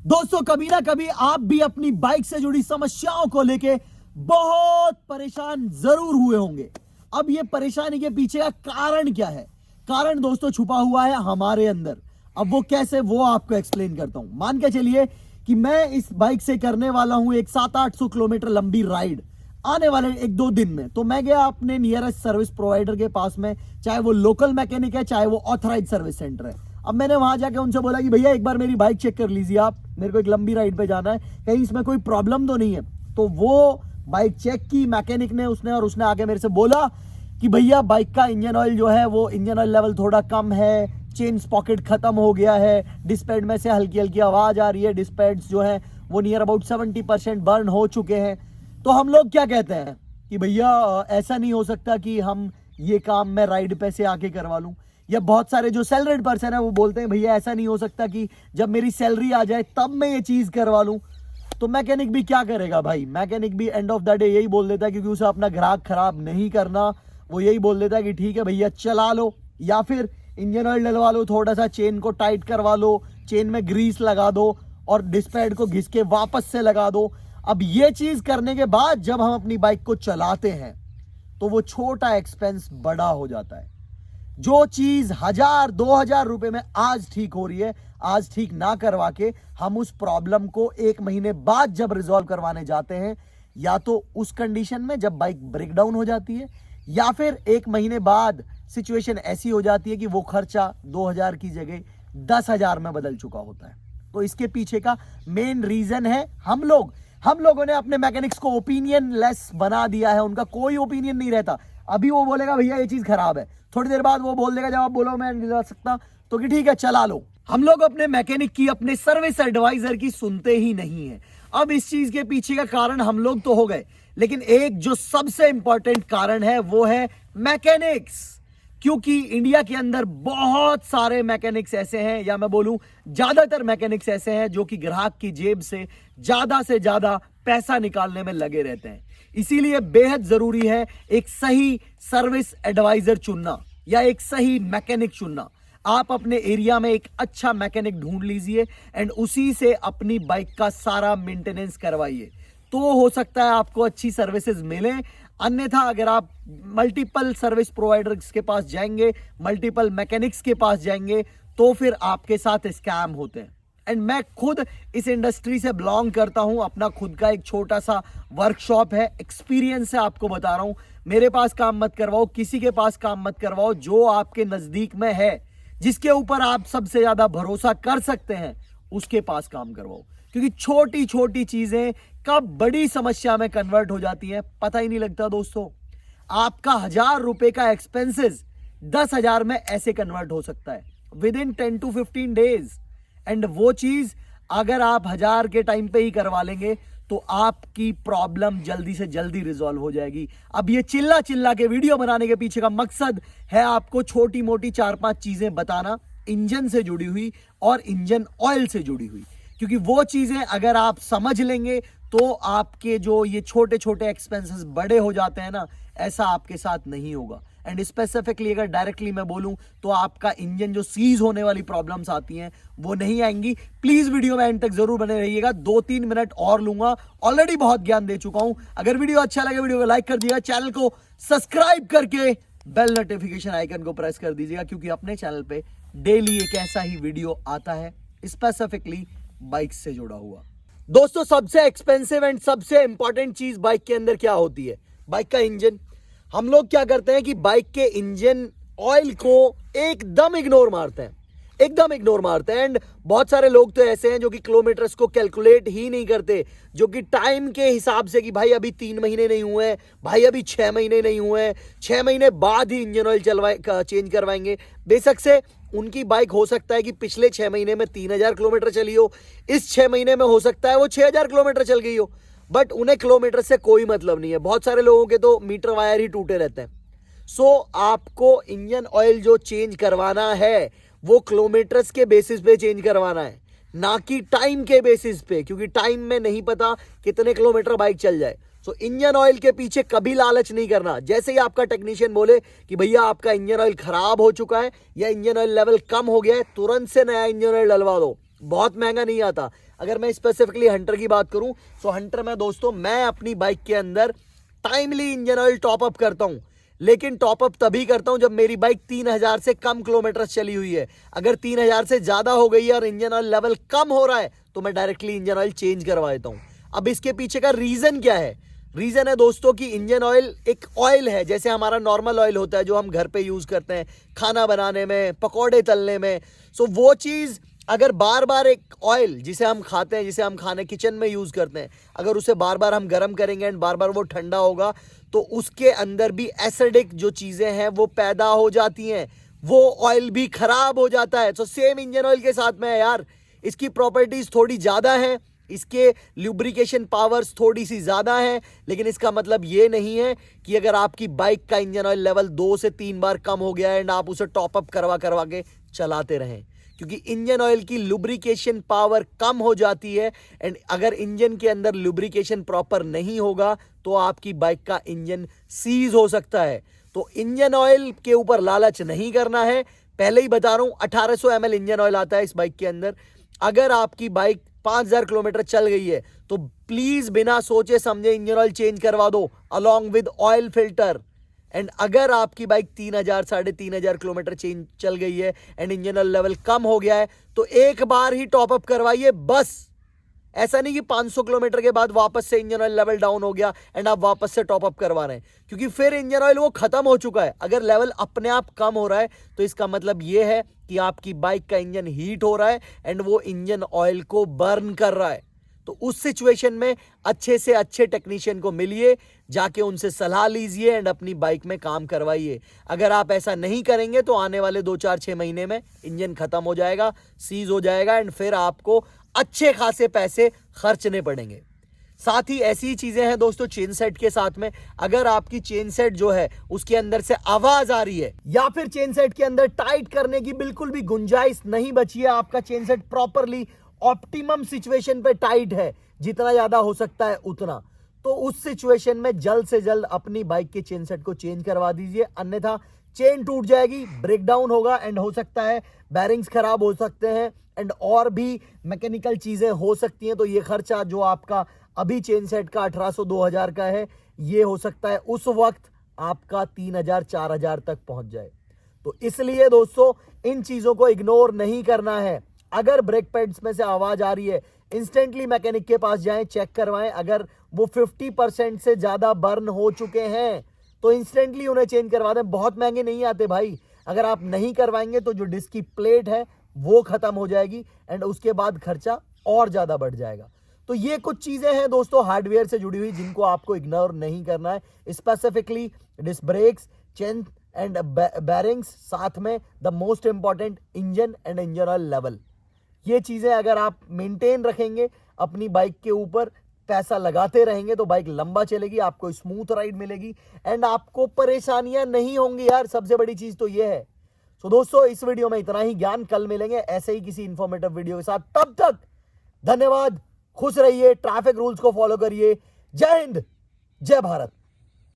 दोस्तों कभी ना कभी आप भी अपनी बाइक से जुड़ी समस्याओं को लेके बहुत परेशान जरूर हुए होंगे। अब ये परेशानी के पीछे का कारण क्या है? कारण दोस्तों छुपा हुआ है हमारे अंदर। अब वो कैसे, वो आपको एक्सप्लेन करता हूं। मान के चलिए कि मैं इस बाइक से करने वाला हूं एक 700-800 किलोमीटर लंबी राइड आने वाले 1-2 दिन में। तो मैं गया अपने नियरेस्ट सर्विस प्रोवाइडर के पास में, चाहे वो लोकल मैकेनिक है चाहे वो ऑथराइज सर्विस सेंटर है। अब मैंने वहां जाके उनसे बोला कि भैया एक बार मेरी बाइक चेक कर लीजिए आप, मेरे को एक लंबी राइड पे जाना है, कहीं इसमें कोई प्रॉब्लम तो नहीं है। तो वो बाइक चेक की मैकेनिक ने, उसने आगे मेरे से बोला कि भैया बाइक का इंजन ऑयल जो है वो इंजन ऑयल लेवल थोड़ा कम है, चेन पॉकेट खत्म हो गया है, डिस्पैड में से हल्की हल्की आवाज आ रही है, डिस्पैड्स जो है वो नियर अबाउट 70% बर्न हो चुके हैं। तो हम लोग क्या कहते हैं कि भैया ऐसा नहीं हो सकता कि हम ये काम मैं राइड पे से आके करवा लूं। या बहुत सारे जो सैलरीड पर्सन है वो बोलते हैं भैया ऐसा नहीं हो सकता कि जब मेरी सैलरी आ जाए तब मैं ये चीज करवा लूं। तो मैकेनिक भी क्या करेगा भाई, मैकेनिक भी एंड ऑफ द डे यही बोल देता है, क्योंकि उसे अपना ग्राहक खराब नहीं करना। वो यही बोल देता है कि ठीक है भैया चला लो, या फिर इंजन ऑयल डलवा लो, थोड़ा सा चेन को टाइट करवा लो, चेन में ग्रीस लगा दो और डिस्पैड को घिस के वापस से लगा दो। अब ये चीज करने के बाद जब हम अपनी बाइक को चलाते हैं तो वो छोटा एक्सपेंस बड़ा हो जाता है। जो चीज 1000-2000 रुपए में आज ठीक हो रही है, आज ठीक ना करवा के हम उस प्रॉब्लम को 1 महीने बाद जब रिजॉल्व करवाने जाते हैं, या तो उस कंडीशन में जब बाइक ब्रेक डाउन हो जाती है, या फिर 1 महीने बाद सिचुएशन ऐसी हो जाती है कि वो खर्चा 2000 की जगह 10,000 में बदल चुका होता है। तो इसके पीछे का मेन रीजन है हम लोगों ने अपने मैकेनिक्स को ओपिनियन लेस बना दिया है। उनका कोई ओपिनियन नहीं रहता। अभी वो बोलेगा भैया ये चीज खराब है, थोड़ी देर बाद वो बोल देगा जब आप बोलो मैं नहीं जा सकता तो कि ठीक है चला लो। हम लोग अपने मैकेनिक की, अपने सर्विस एडवाइजर की सुनते ही नहीं है। अब इस चीज के पीछे का कारण हम लोग तो हो गए, लेकिन एक जो सबसे इंपॉर्टेंट कारण है वो है मैकेनिक्स। क्योंकि इंडिया के अंदर बहुत सारे मैकेनिक्स ऐसे हैं, या मैं बोलूं ज्यादातर मैकेनिक्स ऐसे हैं जो कि ग्राहक की जेब से ज्यादा पैसा निकालने में लगे रहते हैं। इसीलिए बेहद जरूरी है एक सही सर्विस एडवाइजर चुनना या एक सही मैकेनिक चुनना। आप अपने एरिया में एक अच्छा मैकेनिक ढूंढ लीजिए एंड उसी से अपनी बाइक का सारा मेंटेनेंस करवाइए, तो हो सकता है आपको अच्छी सर्विसेज मिले। अन्यथा अगर आप मल्टीपल सर्विस प्रोवाइडर्स के पास जाएंगे, मल्टीपल मैकेनिक्स के पास जाएंगे, तो फिर आपके साथ स्कैम होते हैं। एंड मैं खुद इस इंडस्ट्री से बिलोंग करता हूं, अपना खुद का एक छोटा सा वर्कशॉप है, एक्सपीरियंस से आपको बता रहा हूं। मेरे पास काम मत करवाओ, किसी के पास काम मत करवाओ, जो आपके नजदीक में है, जिसके ऊपर आप सबसे ज्यादा भरोसा कर सकते हैं, उसके पास काम करवाओ। क्योंकि छोटी छोटी चीजें कब बड़ी समस्या में कन्वर्ट हो जाती हैं पता ही नहीं लगता दोस्तों। आपका 1000 रुपए का एक्सपेंसेस 10,000 में ऐसे कन्वर्ट हो सकता है with in 10 to 15 days. And वो चीज अगर आप 1000 के टाइम पे ही करवा लेंगे तो आपकी प्रॉब्लम जल्दी से जल्दी रिजॉल्व हो जाएगी। अब ये चिल्ला के वीडियो बनाने के पीछे का मकसद है आपको छोटी मोटी 4-5 चीजें बताना, इंजन से जुड़ी हुई और इंजन ऑयल से जुड़ी हुई। क्योंकि वो चीजें अगर आप समझ लेंगे तो आपके जो ये छोटे छोटे एक्सपेंसेस बड़े हो जाते हैं ना, ऐसा आपके साथ नहीं होगा। एंड स्पेसिफिकली अगर डायरेक्टली मैं बोलूं तो आपका इंजन जो सीज होने वाली प्रॉब्लम्स आती हैं वो नहीं आएंगी। प्लीज वीडियो में एंड तक जरूर बने रहिएगा, 2-3 मिनट और लूंगा, ऑलरेडी बहुत ज्ञान दे चुका हूं। अगर वीडियो अच्छा लगे वीडियो को लाइक कर दीजिएगा, चैनल को सब्सक्राइब करके बेल नोटिफिकेशन आइकन को प्रेस कर दीजिएगा, क्योंकि अपने चैनल पे डेली एक ऐसा ही वीडियो आता है स्पेसिफिकली बाइक से जुड़ा हुआ। दोस्तों सबसे एक्सपेंसिव एंड सबसे इंपॉर्टेंट चीज बाइक के अंदर क्या होती है? बाइक का इंजन। हम लोग क्या करते हैं कि बाइक के इंजन ऑयल को एकदम इग्नोर मारते हैं एंड बहुत सारे लोग तो ऐसे हैं जो कि किलोमीटर्स को कैलकुलेट ही नहीं करते, जो कि टाइम के हिसाब से कि भाई अभी 3 महीने नहीं हुए हैं, भाई अभी 6 महीने नहीं हुए हैं, 6 महीने बाद ही इंजन ऑयल चेंज करवाएंगे। बेशक से उनकी बाइक हो सकता है कि पिछले 6 महीने में 3000 किलोमीटर चली हो, इस 6 महीने में हो सकता है वो 6000 किलोमीटर चल गई हो, बट उन्हें किलोमीटर से कोई मतलब नहीं है। बहुत सारे लोगों के तो मीटर वायर ही टूटे रहते हैं। सो आपको इंजन ऑयल जो चेंज करवाना है वो किलोमीटर्स के बेसिस पे चेंज करवाना है, ना कि टाइम के बेसिस पे, क्योंकि टाइम में नहीं पता कितने किलोमीटर बाइक चल जाए। सो इंजन ऑयल के पीछे कभी लालच नहीं करना। जैसे ही आपका टेक्नीशियन बोले कि भैया आपका इंजन ऑयल खराब हो चुका है या इंजन ऑयल लेवल कम हो गया है, तुरंत से नया इंजन ऑयल डलवा दो। बहुत महंगा नहीं आता। अगर मैं स्पेसिफिकली हंटर की बात करूं तो हंटर में दोस्तों मैं अपनी बाइक के अंदर timely engine oil top up करता हूं, लेकिन टॉप अप तभी करता हूं जब मेरी बाइक 3000 से कम किलोमीटर चली हुई है। अगर 3000 से ज्यादा हो गई है और इंजन ऑयल लेवल कम हो रहा है तो मैं डायरेक्टली इंजन ऑयल चेंज करवा देता हूं। अब इसके पीछे का रीजन क्या है? रीजन है दोस्तों कि इंजन ऑयल एक ऑयल है, जैसे हमारा नॉर्मल ऑयल होता है जो हम घर पे यूज करते हैं खाना बनाने में, पकौड़े तलने में। सो वो चीज अगर बार बार एक ऑयल जिसे हम खाते हैं, जिसे हम खाने किचन में यूज करते हैं, अगर उसे बार बार हम गर्म करेंगे एंड बार बार वो ठंडा होगा तो उसके अंदर भी एसिडिक जो चीजें हैं वो पैदा हो जाती हैं, वो ऑयल भी खराब हो जाता है। तो सेम इंजन ऑयल के साथ में है यार, इसकी प्रॉपर्टीज थोड़ी ज्यादा हैं, इसके ल्यूब्रिकेशन पावर्स थोड़ी सी ज्यादा है, लेकिन इसका मतलब ये नहीं है कि अगर आपकी बाइक का इंजन ऑयल लेवल 2 से 3 बार कम हो गया है एंड आप उसे टॉप अप करवा करवा के चलाते रहें, क्योंकि इंजन ऑयल की लुब्रिकेशन पावर कम हो जाती है एंड अगर इंजन के अंदर लुब्रिकेशन प्रॉपर नहीं होगा तो आपकी बाइक का इंजन सीज हो सकता है। तो इंजन ऑयल के ऊपर लालच नहीं करना है। पहले ही बता रहा हूं 1800 ml इंजन ऑयल आता है इस बाइक के अंदर। अगर आपकी बाइक 5000 किलोमीटर चल गई है तो प्लीज बिना सोचे समझे इंजन ऑयल चेंज करवा दो along with oil filter. And अगर आपकी बाइक 3000 3500 किलोमीटर चल गई है एंड इंजन ऑयल लेवल कम हो गया है तो एक बार ही टॉप अप करवाइए बस। ऐसा नहीं कि 500 किलोमीटर के बाद वापस से इंजन ऑयल लेवल डाउन हो गया एंड आप वापस से टॉप अप करवा रहे हैं, क्योंकि फिर इंजन ऑयल वो खत्म हो चुका है। अगर लेवल अपने आप कम हो रहा है तो इसका मतलब ये है कि आपकी बाइक का इंजन हीट हो रहा है एंड वो इंजन ऑयल को बर्न कर रहा है। तो उस सिचुएशन में अच्छे से अच्छे टेक्नीशियन को मिलिए, जाके उनसे सलाह लीजिए एंड अपनी बाइक में काम करवाइए। अगर आप ऐसा नहीं करेंगे तो आने वाले 2-4-6 महीने में इंजन खत्म हो जाएगा, सीज हो जाएगा एंड फिर आपको अच्छे खासे पैसे खर्चने पड़ेंगे। साथ ही ऐसी ही चीजें हैं दोस्तों चेन सेट के साथ में। अगर आपकी चेन सेट जो है उसके अंदर से आवाज आ रही है या फिर चेन सेट के अंदर टाइट करने की बिल्कुल भी गुंजाइश नहीं बची है, आपका chain set properly optimum situation पे टाइट है, जितना ज्यादा हो सकता है उतना, तो उस सिचुएशन में जल्द से जल्द अपनी बाइक के चेन सेट को चेंज करवा दीजिए, अन्यथा चेन टूट जाएगी, ब्रेकडाउन होगा एंड हो सकता है बैरिंग्स खराब हो सकते हैं एंड और भी मैकेनिकल चीजें हो सकती हैं। तो ये खर्चा जो आपका अभी चेन सेट का 1800-2000 का है, ये हो सकता है उस वक्त आपका 3000-4000 तक पहुंच जाए। तो इसलिए दोस्तों इन चीजों को इग्नोर नहीं करना है। अगर ब्रेक पैड्स में से आवाज आ रही है इंस्टेंटली मैकेनिक के पास जाएं, चेक करवाएं। अगर वो 50% से ज्यादा बर्न हो चुके हैं तो इंस्टेंटली उन्हें चेंज करवा दें। बहुत महंगे नहीं आते भाई, अगर आप नहीं करवाएंगे तो जो डिस्क की प्लेट है वो खत्म हो जाएगी एंड उसके बाद खर्चा और ज्यादा बढ़ जाएगा। तो ये कुछ चीजें हैं दोस्तों हार्डवेयर से जुड़ी हुई जिनको आपको इग्नोर नहीं करना है। Specifically disc brakes, chain and bearings, साथ में the most important engine and engine oil level. ये चीजें अगर आप मेंटेन रखेंगे अपनी बाइक के ऊपर, पैसा लगाते रहेंगे तो बाइक लंबा चलेगी, आपको स्मूथ राइड मिलेगी एंड आपको परेशानियां नहीं होंगी यार। सबसे बड़ी चीज तो ये है। तो दोस्तों इस वीडियो में इतना ही ज्ञान, कल मिलेंगे ऐसे ही किसी इंफॉर्मेटिव वीडियो के साथ। तब तक धन्यवाद, खुश रहिए, ट्रैफिक रूल्स को फॉलो करिए। जय हिंद, जय भारत।